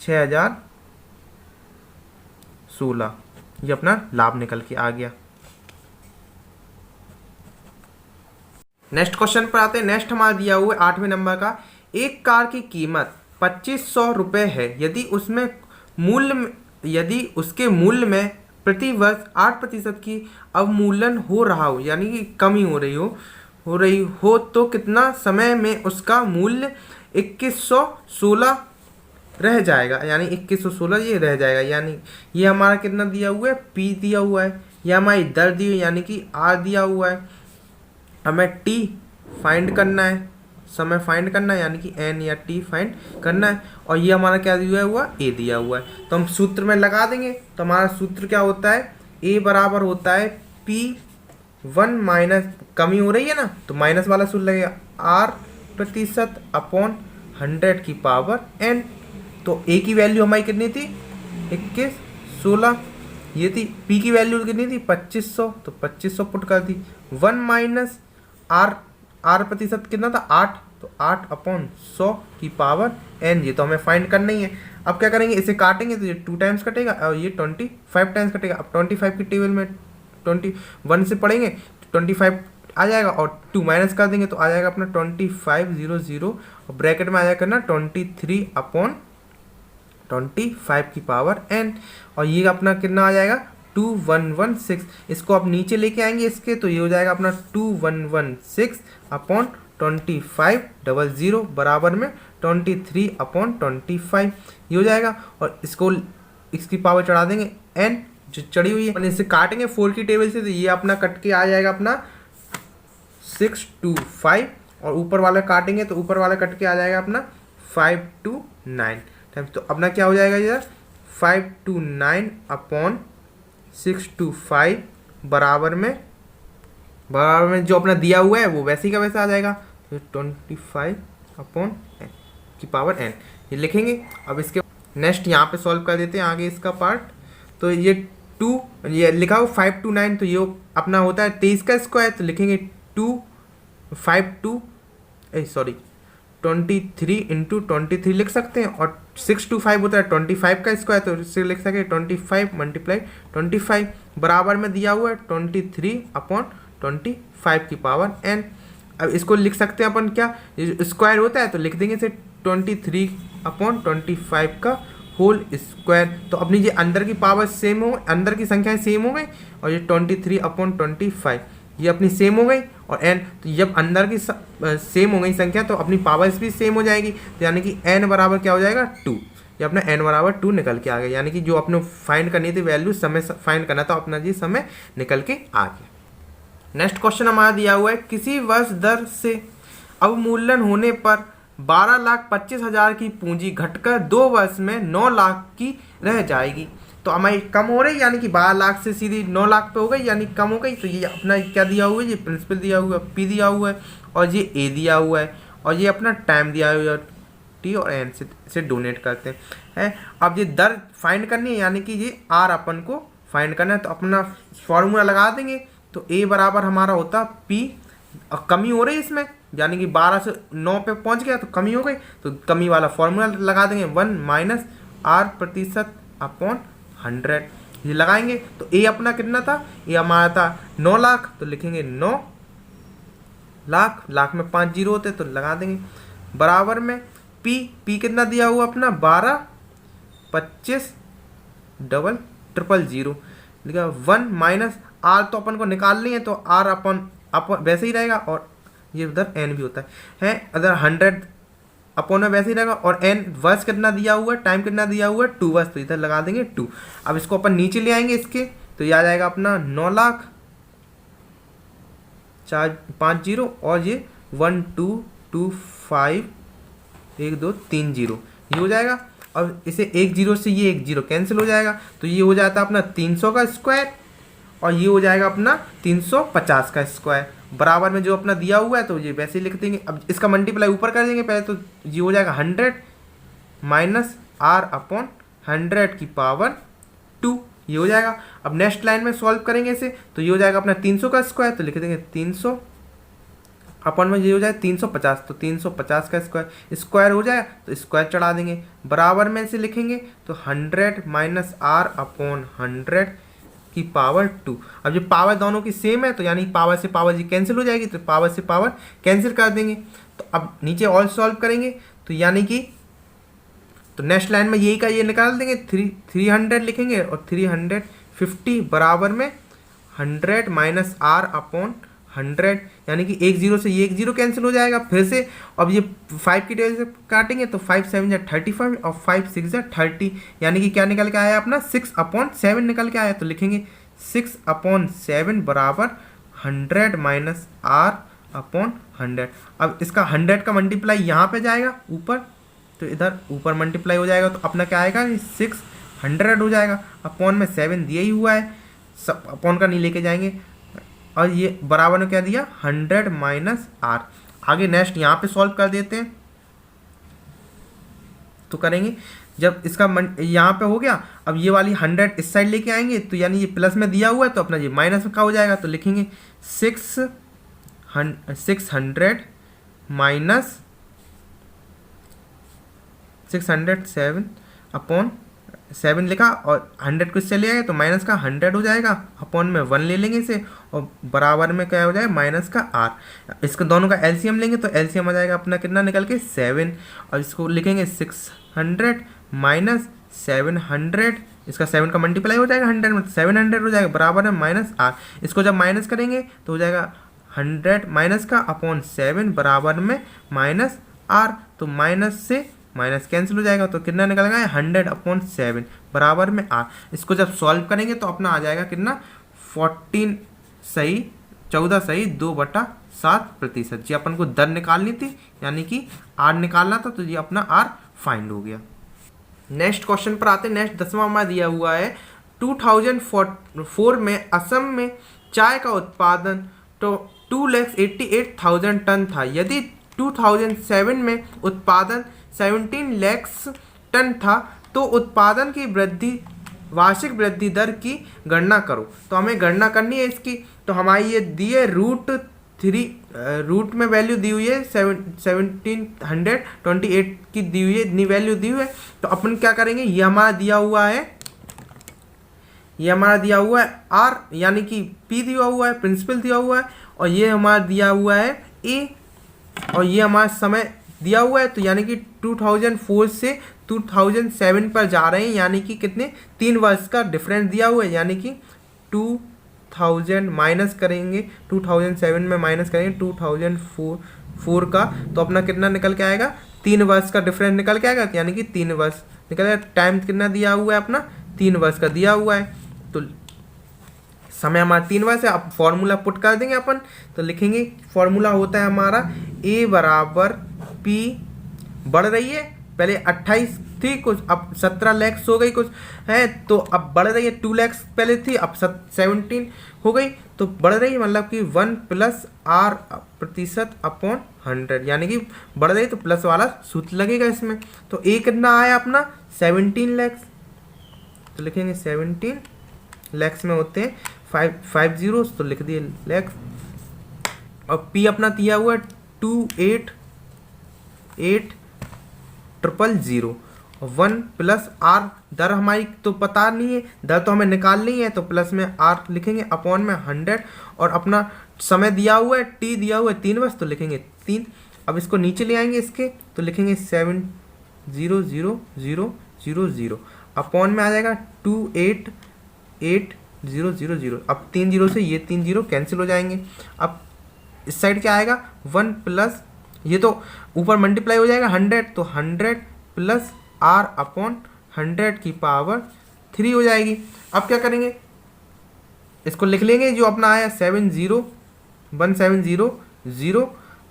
S1: 6016, ये अपना लाभ निकल के आ गया। नेक्स्ट क्वेश्चन पर आते हैं। नेक्स्ट हमारा दिया हुआ है 8वें नंबर का, एक कार की कीमत 2500 रुपये है, यदि उसके मूल्य में प्रति वर्ष 8% की अवमूल्यन हो रहा हो, यानी कि कमी हो रही हो तो कितना समय में उसका मूल्य 2116 रह जाएगा, यानी 2116 ये रह जाएगा। यानी ये हमारा कितना दिया हुआ है P दिया हुआ है, ये हमारी दर दी हुई यानी कि R दिया हुआ है, हमें T फाइंड करना है, समय फाइंड करना है यानी कि N या T फाइंड करना है, और ये हमारा क्या दिया हुआ है A दिया हुआ है। तो हम सूत्र में लगा देंगे, तो हमारा सूत्र क्या होता है A बराबर होता है P1 माइनस, कमी हो रही है ना तो माइनस वाला सूत्र लगेगा R%/100 की पावर N। तो A की वैल्यू हमारी कितनी थी 2116, ये थी। P की वैल्यू कितनी थी 2500, तो 2500 पुट कर दी। 1 माइनस R प्रतिशत कितना था 8, तो 8/100 की पावर N, ये तो हमें फाइंड करना ही है। अब क्या करेंगे, इसे काटेंगे तो ये 2 टाइम्स कटेगा और ये 25 टाइम्स कटेगा। अब 25 की टेबल में 21 से पढ़ेंगे तो 25 आ जाएगा और 2 माइनस कर देंगे तो आ जाएगा अपना 2500, और ब्रैकेट में आ जाएगा ना 23/25 की पावर N, और ये अपना कितना आ जाएगा 2116। इसको आप नीचे लेके आएंगे इसके, तो ये हो जाएगा अपना 2116/2500 बराबर में 23/25, ये हो जाएगा। और इसको इसकी पावर चढ़ा देंगे N जो चढ़ी हुई है, और इसे काटेंगे 4 की टेबल से, तो ये अपना कट के आ जाएगा अपना 625 और ऊपर वाला काटेंगे तो ऊपर वाला कट के आ जाएगा अपना 529 टाइम्स, तो अपना क्या हो जाएगा इधर 529 अपॉन 625 बराबर में जो अपना दिया हुआ है वो वैसे ही का वैसा आ जाएगा, तो 25 अपॉन एन की पावर एन ये लिखेंगे। अब इसके नेक्स्ट यहाँ पे सॉल्व कर देते हैं आगे इसका पार्ट। तो ये 2 ये लिखा हो 529, तो ये अपना होता है 23 का स्क्वायर, तो लिखेंगे 23 इंटू 23 लिख सकते हैं, और 625 होता है 25 का स्क्वायर, तो इससे लिख सकते हैं 25 मल्टीप्लाई 25 बराबर में दिया हुआ है 23 अपॉन 25 की पावर एन। अब इसको लिख सकते हैं अपन क्या, स्क्वायर होता है तो लिख देंगे इसे 23 अपॉन 25 का होल स्क्वायर। तो अपनी ये अंदर की पावर सेम हो, अंदर की संख्याएं सेम हो गई, और ये 23 अपॉन 25 ये अपनी सेम हो गई, और एन तो जब अंदर की सेम हो गई संख्या तो अपनी पावर्स भी सेम हो जाएगी, तो यानी कि एन बराबर क्या हो जाएगा 2। ये अपना एन बराबर 2 निकल के आ गया, यानी कि जो अपने फाइंड करनी थी वैल्यू समय फाइंड करना था अपना जी समय निकल के आ गया। नेक्स्ट क्वेश्चन हमारा दिया हुआ है, किसी वर्ष दर से अवमूल्यन होने पर 12,25,000 की पूंजी घटकर 2 वर्ष में 9 लाख की रह जाएगी। तो हमारी कम हो रही, यानी कि 12 लाख से सीधी 9 लाख पे हो गई, यानी कम हो गई। तो ये अपना क्या दिया हुआ है, ये प्रिंसिपल दिया हुआ है, पी दिया हुआ है, और ये ए दिया हुआ है, और ये अपना टाइम दिया हुआ है टी और एन से डोनेट करते हैं। अब ये दर फाइंड करनी है, यानी कि ये आर अपन को फाइंड करना है, तो अपना फॉर्मूला लगा देंगे। तो ए बराबर हमारा होता पी, और कमी हो रही है इसमें, यानी कि 12 से 9 पे पहुंच गया तो कमी हो गई, तो कमी वाला फॉर्मूला लगा देंगे 1 माइनस आर प्रतिशत अपॉन 100 ये लगाएंगे। तो ए अपना कितना था, ए हमारा था 9 लाख, तो लिखेंगे 9 लाख, लाख में 5 जीरो होते तो लगा देंगे, बराबर में पी कितना दिया हुआ अपना 12 25 000 लिखा 1 माइनस आर, तो अपन को निकालनी है तो आर अपन वैसे ही रहेगा, और ये उधर एन भी होता है अगर 100 अपॉन में वैसे ही रहेगा, और एन वर्ष कितना दिया हुआ है, टाइम कितना दिया हुआ है 2 वर्ष, तो इधर लगा देंगे 2। अब इसको अपन नीचे ले आएंगे इसके, तो ये आ जाएगा अपना 9 लाख 4 5 जीरो, और ये 1 2 2 5 1 2 3 जीरो ये हो जाएगा। और इसे 1 जीरो से ये 1 जीरो कैंसिल हो जाएगा, तो ये हो जाता है अपना 300 का स्क्वायर, और ये हो जाएगा अपना 350 का स्क्वायर, बराबर में जो अपना दिया हुआ है तो ये वैसे ही लिख देंगे। अब इसका मल्टीप्लाई ऊपर कर देंगे पहले, तो ये हो जाएगा 100 माइनस आर अपॉन 100 की पावर 2 ये हो जाएगा। अब नेक्स्ट लाइन में सॉल्व करेंगे इसे, तो ये हो जाएगा अपना 300 का स्क्वायर, तो लिख देंगे 300 अपन में ये हो जाए 350, तो 350 का स्क्वायर हो जाएगा, तो स्क्वायर चढ़ा देंगे, बराबर में इसे लिखेंगे तो 100 माइनस आर अपॉन 100 की पावर 2। अब ये पावर दोनों की सेम है, तो यानी पावर से पावर जी कैंसिल हो जाएगी, तो पावर से पावर कैंसिल कर देंगे। तो अब नीचे ऑल सॉल्व करेंगे, तो यानी कि तो नेक्स्ट लाइन में यही का ये निकाल देंगे, 300 लिखेंगे, और 350 बराबर में 100 माइनस आर अपॉन 100, यानी कि 1 जीरो से ये 1 जीरो कैंसिल हो जाएगा फिर से। अब ये 5 की टेबल से काटेंगे तो 5 7 जा 35 और 5 6 जा 30, यानी कि क्या निकल के आया अपना 6/7 निकल के आया, तो लिखेंगे 6/7 बराबर 100 माइनस आर अपॉन 100। अब इसका 100 का मल्टीप्लाई यहाँ पे जाएगा ऊपर, तो इधर ऊपर मल्टीप्लाई हो जाएगा, तो अपना क्या आएगा 600 हो जाएगा, अपॉन में 7 दिया ही हुआ है, सब अपॉन का नहीं लेके जाएंगे, और ये बराबर में क्या दिया 100 माइनस आर। आगे नेक्स्ट यहाँ पे सॉल्व कर देते हैं, तो करेंगे जब इसका यहाँ पे हो गया, अब ये वाली 100 इस साइड लेके आएंगे, तो यानी ये प्लस में दिया हुआ है तो अपना ये माइनस का हो जाएगा, तो लिखेंगे 600 माइनस 607 अपॉन 7 लिखा, और 100 को इससे ले आए तो माइनस का 100 हो जाएगा, अपॉन में 1 ले लेंगे इसे, और बराबर में क्या हो जाएगा माइनस का आर। इसको दोनों का एलसीएम लेंगे, तो एलसीएम आ जाएगा अपना कितना निकल के 7, और इसको लिखेंगे 600 माइनस 700, इसका 7 का मल्टीप्लाई हो जाएगा 100 में, 700 हो जाएगा, बराबर में माइनस आर। इसको जब माइनस करेंगे तो हो जाएगा 100 माइनस का अपॉन 7 बराबर में माइनस आर, तो माइनस से माइनस कैंसिल हो जाएगा, तो कितना निकल गया 100/7 बराबर में आर। इसको जब सॉल्व करेंगे तो अपना आ जाएगा कितना 14 सही 14.2/7%। जी अपन को दर निकालनी थी, यानी कि आर निकालना था, तो ये अपना आर फाइंड हो गया। नेक्स्ट क्वेश्चन पर आते हैं। नेक्स्ट 10वां में दिया हुआ है 2004 में असम में चाय का उत्पादन तो 2,88,000 टन था। यदि 2007 में उत्पादन 17 लाख टन था तो उत्पादन की वार्षिक वृद्धि दर की गणना करो। तो हमें गणना करनी है इसकी। तो हमारी ये दी है रूट में वैल्यू दी हुई है 1728 की दी हुई है, इतनी वैल्यू दी हुई है। तो अपन क्या करेंगे, ये हमारा दिया हुआ है आर, यानी कि पी दिया हुआ है, प्रिंसिपल दिया हुआ है, और ये हमारा दिया हुआ है ए, और ये हमारा समय दिया हुआ है। तो यानी कि 2004 से 2007 पर जा रहे हैं, यानी कि कितने 3 वर्ष का डिफरेंस दिया हुआ है, यानी कि 2000 माइनस करेंगे, 2007 में माइनस करेंगे 2004 का, तो अपना कितना निकल के आएगा, 3 वर्ष का डिफरेंस निकल के आएगा, यानी कि 3 वर्ष निकल आएगा। टाइम कितना दिया हुआ है अपना, 3 वर्ष का दिया हुआ है। तो समय हमारा 3 वर्ष है। अब फॉर्मूला पुट कर देंगे अपन। तो लिखेंगे फॉर्मूला होता है हमारा ए बराबर पी, बढ़ रही है, पहले 28 थी कुछ, अब 17 लाख हो गई कुछ है, तो अब बढ़ रही है, 2 लाख पहले थी, अब 17 हो गई, तो बढ़ रही है, मतलब कि 1 + R%/100, यानी कि बढ़ रही है, तो प्लस वाला सूत्र लगेगा इसमें। तो ए कितना आया अपना 17 लाख, तो लिखेंगे 17 लाख में होते हैं 5 zeros, तो लिख दिए लाख। और पी अपना दिया हुआ है 288,000, 1 + R, दर हमारी तो पता नहीं है, दर तो हमें निकालनी है, तो प्लस में R लिखेंगे, अपॉन में 100, और अपना समय दिया हुआ है, टी दिया हुआ है 3 वर्ष, तो लिखेंगे 3। अब इसको नीचे ले आएंगे इसके, तो लिखेंगे 7,000,000, अपॉन में आ जाएगा 288,000। अब 3 जीरो से ये 3 जीरो कैंसिल हो जाएंगे। अब इस साइड क्या आएगा, 1 + ये तो ऊपर मल्टीप्लाई हो जाएगा 100, तो 100 + R/100³ हो जाएगी। अब क्या करेंगे, इसको लिख लेंगे, जो अपना आया 1700,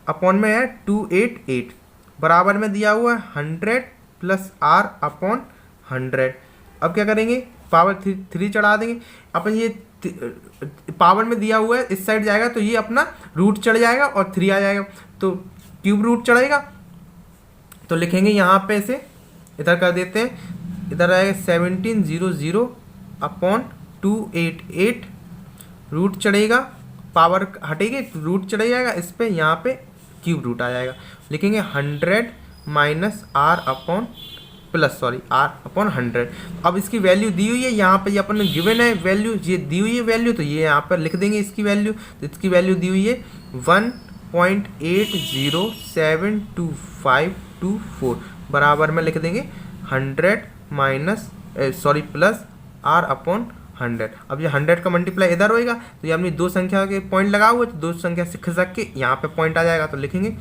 S1: अपॉन में है 288, बराबर में दिया हुआ है 100 + R/100। अब क्या करेंगे, पावर 3 चढ़ा देंगे। अपन ये पावर में दिया हुआ है, इस साइड जाएगा तो ये अपना रूट चढ़ जाएगा और 3 आ जाएगा, तो क्यूब रूट चढ़ेगा, तो लिखेंगे यहाँ पे से इधर कर देते हैं, इधर आएगा 1700/288, रूट चढ़ेगा, पावर हटेगी, रूट चढ़ जाएगा इस पे, यहाँ पे क्यूब रूट आ जाएगा। लिखेंगे 100 - R/100। अब इसकी वैल्यू दी हुई है यहाँ पे, ये अपन ने गिवन है वैल्यू, ये दी हुई है वैल्यू, तो ये यहाँ पर लिख देंगे इसकी वैल्यू। तो इसकी वैल्यू दी हुई है 1.807524, बराबर में लिख देंगे 100 + R/100। अब ये 100 का मल्टीप्लाई इधर होएगा, तो ये अपनी 2 संख्या के पॉइंट लगा हुए, तो 2 संख्या से खिसक के यहाँ पे पॉइंट आ जाएगा, तो लिखेंगे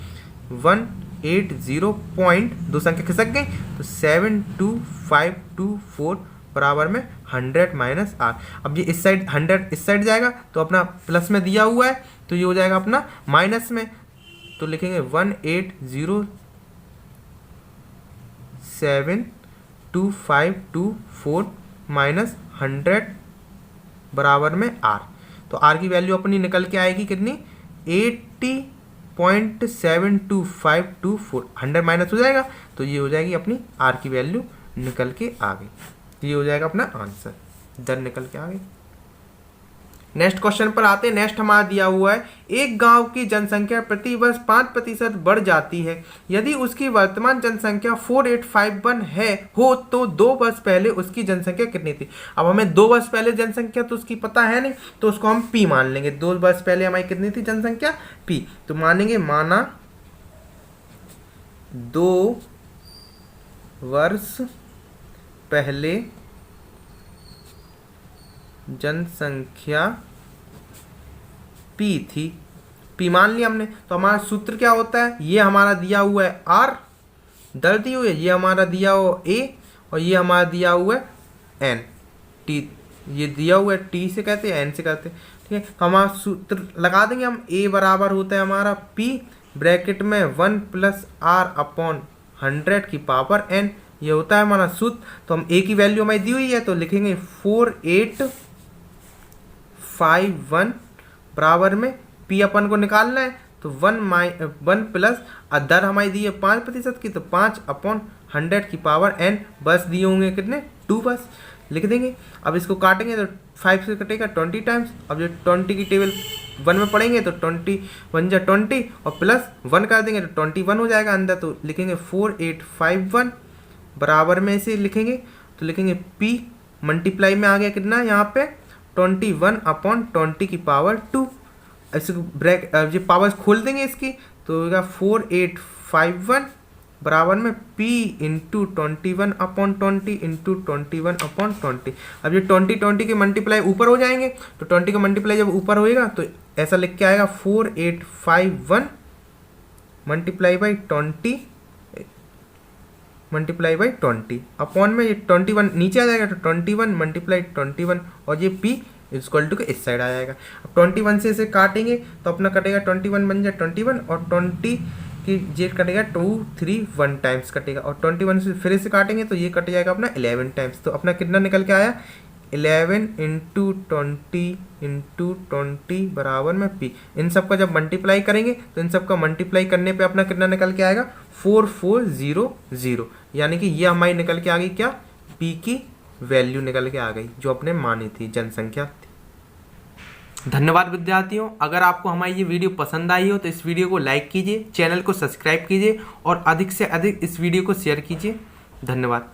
S1: 180 पॉइंट, 2 संख्या खिसक गई, तो 72524, बराबर में 100 - R। अब ये इस साइड 100 इस साइड जाएगा, तो अपना प्लस में दिया हुआ है, तो ये हो जाएगा अपना माइनस में, तो लिखेंगे 180,72524 - 100, बराबर में R। तो R की वैल्यू अपनी निकल के आएगी कितनी, 80.72524, 100 माइनस हो जाएगा, तो ये हो जाएगी अपनी R की वैल्यू निकल के आ गई। ये हो जाएगा अपना आंसर, दर निकल के आ गई। नेक्स्ट क्वेश्चन पर आते हैं। नेक्स्ट हमारा दिया हुआ है, एक गांव की जनसंख्या प्रति वर्ष 5% बढ़ जाती है। यदि उसकी वर्तमान जनसंख्या 4851 हो तो 2 वर्ष पहले उसकी जनसंख्या कितनी थी। अब हमें 2 वर्ष पहले जनसंख्या तो उसकी पता है नहीं, तो उसको हम पी मान लेंगे। 2 वर्ष पहले हमारी कितनी थी जनसंख्या, पी, तो मानेंगे, माना 2 वर्ष पहले जनसंख्या पी थी, पी मान लिया हमने। तो हमारा सूत्र क्या होता है, ये हमारा दिया हुआ है R, दर दी हुई है, ये हमारा दिया हुआ A, और ये हमारा दिया हुआ है N, T ये दिया हुआ है टी से कहते हैं एन से कहते हैं, ठीक है। तो हमारा सूत्र लगा देंगे हम, ए बराबर होता है हमारा पी ब्रैकेट में 1 प्लस आर अपॉन 100 की पावर एन, ये होता है हमारा सूत्र। तो हम ए की वैल्यू हमारी दी हुई है तो लिखेंगे 4851 बराबर में पी अपन को निकालना है तो 1 प्लस दर हमारी दी है 5% की, तो 5 अपॉन 100 की पावर एन, बस दिए होंगे कितने 2, बस लिख देंगे। अब इसको काटेंगे तो 5 से कटेगा 20 टाइम्स। अब जो 20 की टेबल 1 में पढ़ेंगे तो 20 1 जा 20 और प्लस 1 कर देंगे तो 21 हो जाएगा अंदर, तो लिखेंगे 4851 बराबर में इसे लिखेंगे तो लिखेंगे P मल्टीप्लाई में आ गया कितना यहाँ पे 21 अपॉन 20 की पावर 2। इसको ब्रैक ये पावर्स खोल देंगे इसकी तो होगा 4851 बराबर में P into 21 upon 20 into 21 upon 20। अब ये 20 के मल्टीप्लाई ऊपर हो जाएंगे तो 20 का मल्टीप्लाई जब ऊपर होएगा तो ऐसा लिख के आएगा 4851 multiply by 20 multiply by 20 upon में ये 21 नीचे आ जाएगा तो 21 मल्टीप्लाई 21 और ये P इक्वल टू के इस साइड आ जाएगा। अब 21 से इसे काटेंगे तो अपना कटेगा 21 बन जाए 21 और 20 की जे कटेगा 2 3 1 टाइम्स कटेगा और 21 से फिर इसे काटेंगे तो ये कट जाएगा अपना 11 टाइम्स। तो अपना कितना निकल के आया 11 इंटू 20 बराबर में P। इन सब का जब मल्टीप्लाई करेंगे तो इन सब का मल्टीप्लाई करने पे अपना कितना निकल के आएगा 4400, यानी कि ये हमारी निकल के आ गई क्या P की वैल्यू निकल के आ गई जो अपने मानी थी जनसंख्या थी। धन्यवाद विद्यार्थियों, अगर आपको हमारी ये वीडियो पसंद आई हो तो इस वीडियो को लाइक कीजिए, चैनल को सब्सक्राइब कीजिए और अधिक से अधिक इस वीडियो को शेयर कीजिए। धन्यवाद।